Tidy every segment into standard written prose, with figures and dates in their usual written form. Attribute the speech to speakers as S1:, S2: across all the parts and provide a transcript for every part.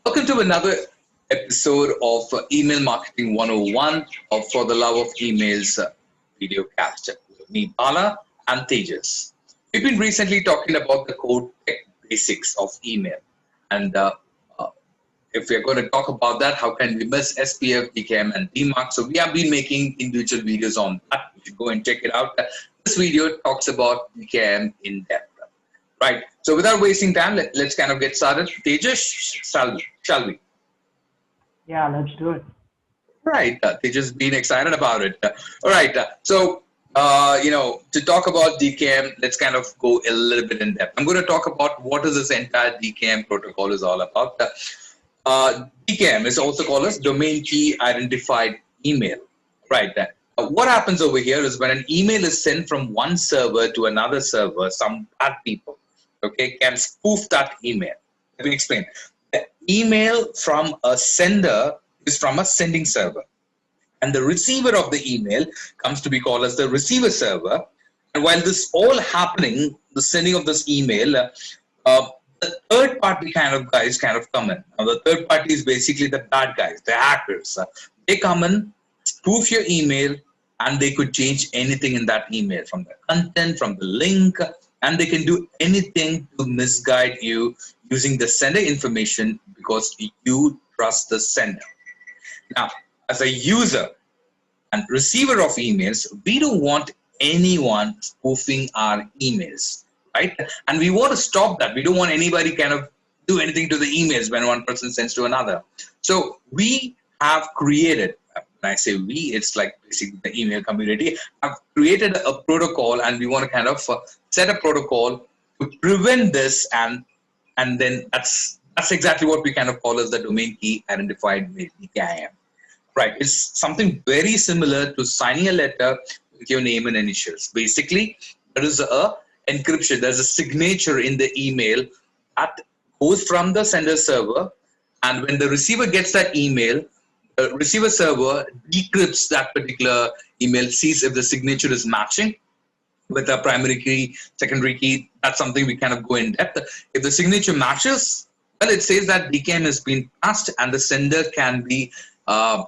S1: Welcome to another episode of Email Marketing 101 of For the Love of Emails video cast with me, Bala and Tejas. We've been recently talking about the core tech basics of email. And if we're going to talk about that, how can we miss SPF, DKIM, and DMARC? So we have been making individual videos on that. You should go and check it out. This video talks about DKIM in depth. Right. So without wasting time, let's kind of get started. Tejas, shall we?
S2: Yeah, let's do it.
S1: Right. Tejas been excited about it. All right. To talk about DKIM, let's kind of go a little bit in depth. I'm going to talk about what is this entire DKIM protocol is all about. DKIM is also called as Domain Key Identified Email. Right. What happens over here is when an email is sent from one server to another server, some bad people, can spoof that email. Let me explain. The email from a sender is from a sending server, and the receiver of the email comes to be called as the receiver server. And while this all happening, the sending of this email, the third party kind of guys kind of come in. Now the third party is basically the bad guys, the hackers. They come in, spoof your email, and they could change anything in that email, from the content, from the link, and they can do anything to misguide you using the sender information because you trust the sender. Now, as a user and receiver of emails, we don't want anyone spoofing our emails, right? And we want to stop that. We don't want anybody kind of do anything to the emails when one person sends to another. So we have created, when I say we, it's like basically the email community, have created a protocol, and we want to kind of set a protocol to prevent this, and then that's exactly what we kind of call as the domain key identified with DKIM. Right, it's something very similar to signing a letter with your name and initials. Basically, there is a encryption, there's a signature in the email that goes from the sender server, and when the receiver gets that email, the receiver server decrypts that particular email, sees if the signature is matching with a primary key, secondary key. That's something we kind of go in depth. If the signature matches, well, it says that DKIM has been passed, and the sender can be, can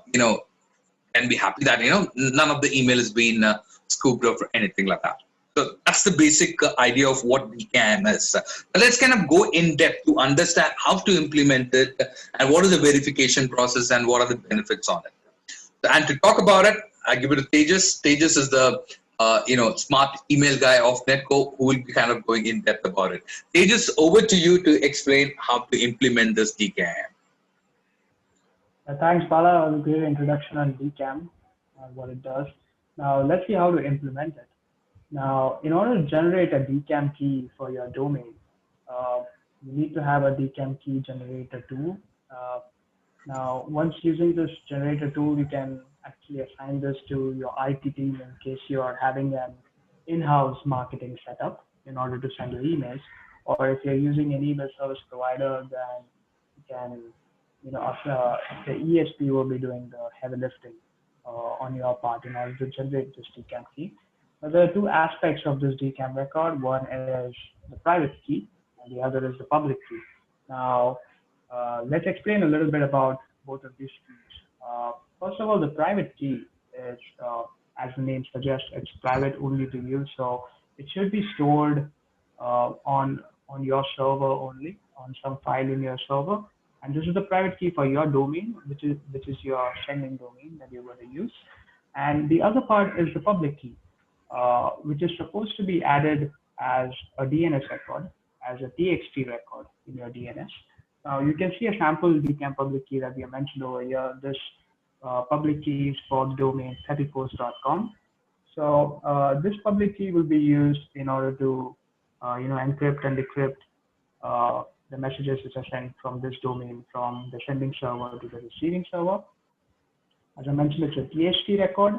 S1: be happy that none of the email has been scooped up or anything like that. So that's the basic idea of what DKIM is. But let's kind of go in depth to understand how to implement it and what is the verification process and what are the benefits on it. And to talk about it, I give it to Tejas. Tejas is the smart email guy of Netco, who will be kind of going in depth about it. Tejas, over to you to explain how to implement this DKIM.
S2: Thanks, Bala. That was a great introduction on DKIM and what it does. Now, let's see how to implement it. Now, in order to generate a DKIM key for your domain, you need to have a DKIM key generator tool. Now, once using this generator tool, you can actually assign this to your IT team in case you are having an in-house marketing setup in order to send your emails. Or if you're using an email service provider, then you can, the ESP will be doing the heavy lifting on your part in order to generate this DKIM key. Now, there are two aspects of this DKIM record. One is the private key, and the other is the public key. Now, let's explain a little bit about both of these keys. First of all, the private key is, as the name suggests, it's private only to you. So it should be stored on your server only, on some file in your server. And this is the private key for your domain, which is your sending domain that you're going to use. And the other part is the public key, which is supposed to be added as a DNS record, as a TXT record in your DNS. Now you can see a sample DKIM public key that we have mentioned over here. This public key is for the domain 30post.com. So this public key will be used in order to encrypt and decrypt the messages which are sent from this domain, from the sending server to the receiving server. As I mentioned, it's a TXT record.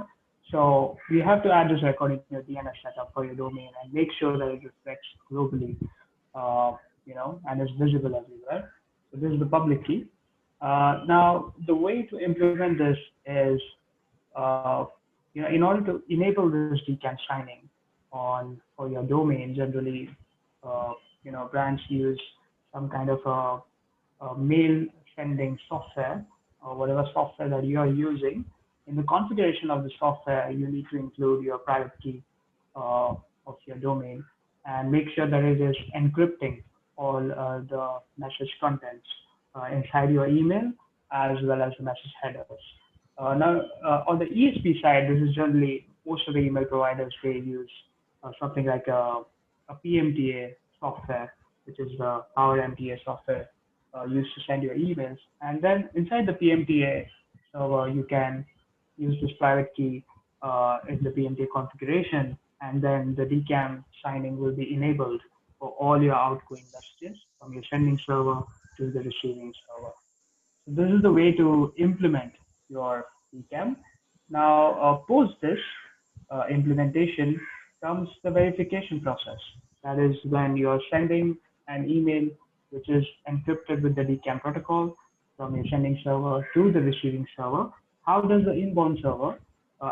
S2: So you have to add this record in your DNS setup for your domain and make sure that it reflects globally, and is visible everywhere. So this is the public key. Now, the way to implement this is, in order to enable this DKIM signing for your domain, generally, brands use some kind of a mail sending software or whatever software that you are using, in the configuration of the software, you need to include your private key of your domain and make sure that it is encrypting all the message contents inside your email as well as the message headers. Now, on the ESP side, this is generally most of the email providers, they use something like a PMTA software, which is the Power MTA software used to send your emails. And then inside the PMTA server, you can use this private key in the PMTA configuration, and then the DKIM signing will be enabled for all your outgoing messages from your sending server to the receiving server. So this is the way to implement your DKIM. Now, post this implementation comes the verification process. That is when you're sending an email which is encrypted with the DKIM protocol from your sending server to the receiving server. How does the inbound server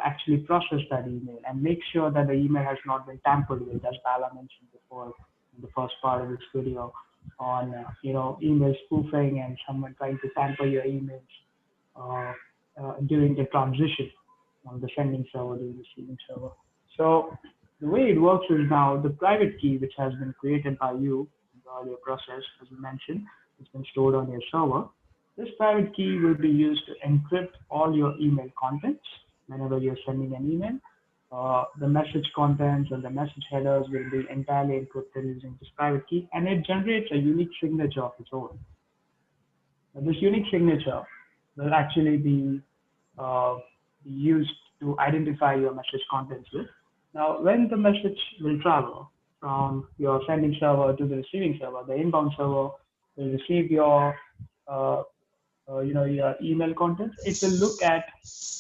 S2: actually process that email and make sure that the email has not been tampered with, as Bala mentioned before in the first part of this video, on email spoofing and someone trying to tamper your emails during the transition from the sending server to the receiving server. So the way it works is now the private key, which has been created by you in the earlier process, as we mentioned, it's been stored on your server. This private key will be used to encrypt all your email contents whenever you're sending an email. The message contents and the message headers will be entirely encrypted using this private key, and it generates a unique signature of its own. Now, this unique signature will actually be used to identify your message contents with. Now, when the message will travel from your sending server to the receiving server, the inbound server will receive your your email contents. It will look at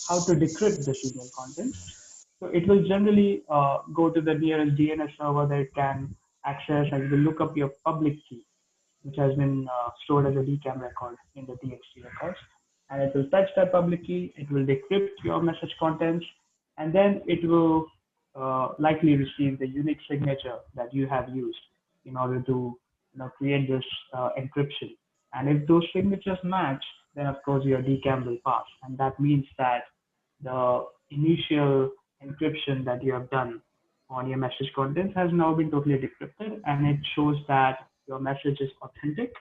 S2: how to decrypt this email contents. So it will generally go to the nearest DNS server that it can access, and it will look up your public key, which has been stored as a DKIM record in the DXT records. And it will fetch that public key, it will decrypt your message contents, and then it will likely receive the unique signature that you have used in order to create this encryption. And if those signatures match, then of course your DKIM will pass. And that means that the initial encryption that you have done on your message contents has now been totally decrypted, and it shows that your message is authentic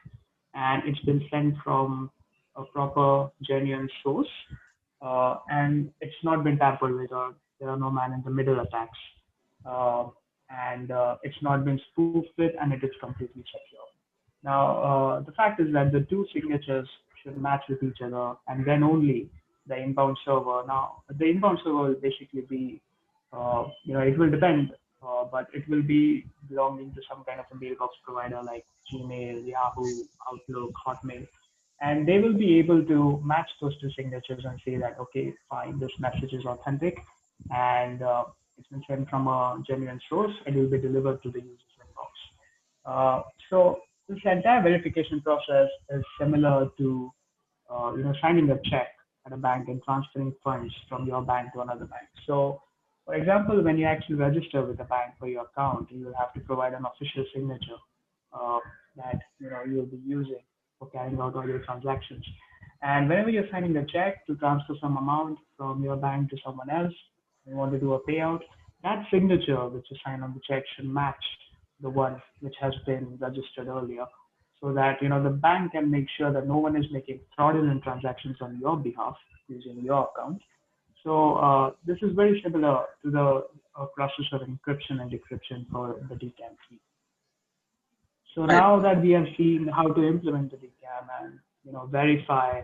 S2: and it's been sent from a proper, genuine source, and it's not been tampered with, or there are no man-in-the-middle attacks, and it's not been spoofed with, and it is completely secure. Now, the fact is that the two signatures should match with each other, and then only the inbound server. Now, the inbound server will basically be, it will depend, but it will be belonging to some kind of a mailbox provider like Gmail, Yahoo, Outlook, Hotmail, and they will be able to match those two signatures and say that, okay, fine, this message is authentic, and it's been sent from a genuine source, and it will be delivered to the user's inbox. So this entire verification process is similar to signing a check at a bank and transferring funds from your bank to another bank. So, for example, when you actually register with the bank for your account, you will have to provide an official signature that you'll be using for carrying out all your transactions. And whenever you're signing a check to transfer some amount from your bank to someone else, you want to do a payout, that signature which is signed on the check should match the one which has been registered earlier, so that the bank can make sure that no one is making fraudulent transactions on your behalf using your account. So this is very similar to the process of encryption and decryption for the DKIM key. So now that we have seen how to implement the DKIM and verify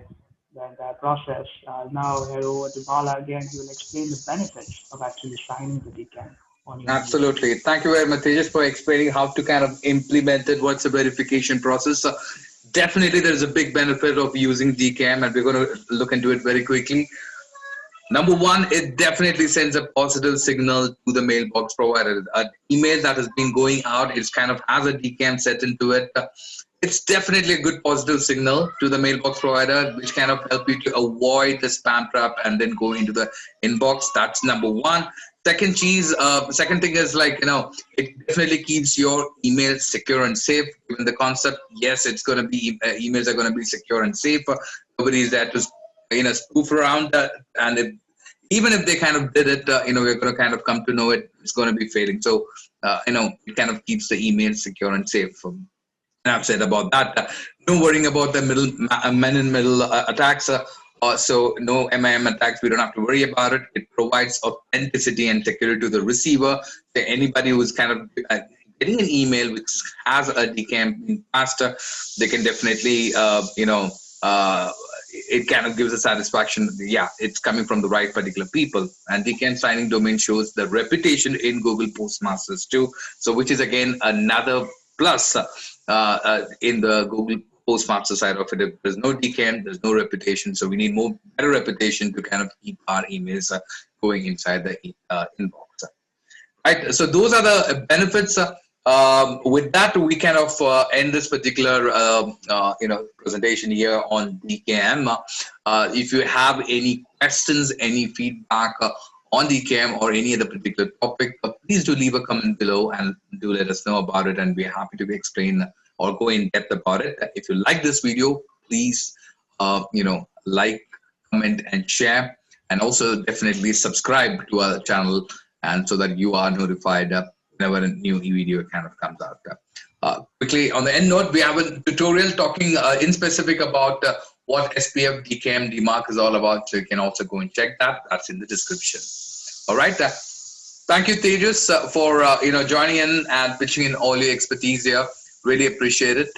S2: the entire process, now head over to Bala again. He will explain the benefits of actually signing the DKIM.
S1: Absolutely. Thank you very much, Tejas, for explaining how to kind of implement it. What's the verification process? So definitely, there's a big benefit of using DKIM, and we're going to look into it very quickly. Number one, it definitely sends a positive signal to the mailbox provider. An email that has been going out, it's kind of has a DKIM set into it. it's definitely a good positive signal to the mailbox provider, which kind of help you to avoid the spam trap and then go into the inbox. That's number one. Second thing is, like, it definitely keeps your email secure and safe. Given the concept, yes, it's going to be emails are going to be secure and safe. Nobody is there to spoof around that, and even if they kind of did it, we're going to kind of come to know it's going to be failing. So, it kind of keeps the email secure and safe. And I've said about that. No worrying about the men in middle attacks. So no MIM attacks. We don't have to worry about it. It provides authenticity and security to the receiver. So anybody who's kind of getting an email which has a DKIM master, they can definitely, it kind of gives a satisfaction. Yeah, it's coming from the right particular people. And DKIM signing domain shows the reputation in Google Postmasters too. So which is again another plus in the Google Postmaster side of it. If there's no DKIM, there's no reputation. So we need better reputation to kind of keep our emails going inside the inbox. Right. So those are the benefits. With that, we kind of end this particular presentation here on DKIM. If you have any questions, any feedback on DKIM or any other particular topic, please do leave a comment below and do let us know about it, and we're happy to explain or go in depth about it. If you like this video, please like, comment, and share, and also definitely subscribe to our channel, and so that you are notified whenever a new video kind of comes out. Quickly on the end note, we have a tutorial talking in specific about what SPF DKIM DMARC is all about, so you can also go and check that. That's in the description. All right. Thank you, Tejas, for joining in and pitching in all your expertise here. Really appreciate it.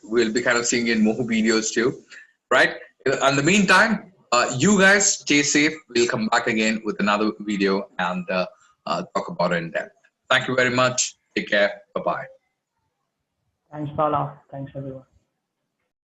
S1: We'll be kind of seeing in more videos too. Right. In the meantime, you guys stay safe. We'll come back again with another video and talk about it in depth. Thank you very much. Take care. Bye-bye.
S2: Thanks, Paula. Thanks, everyone.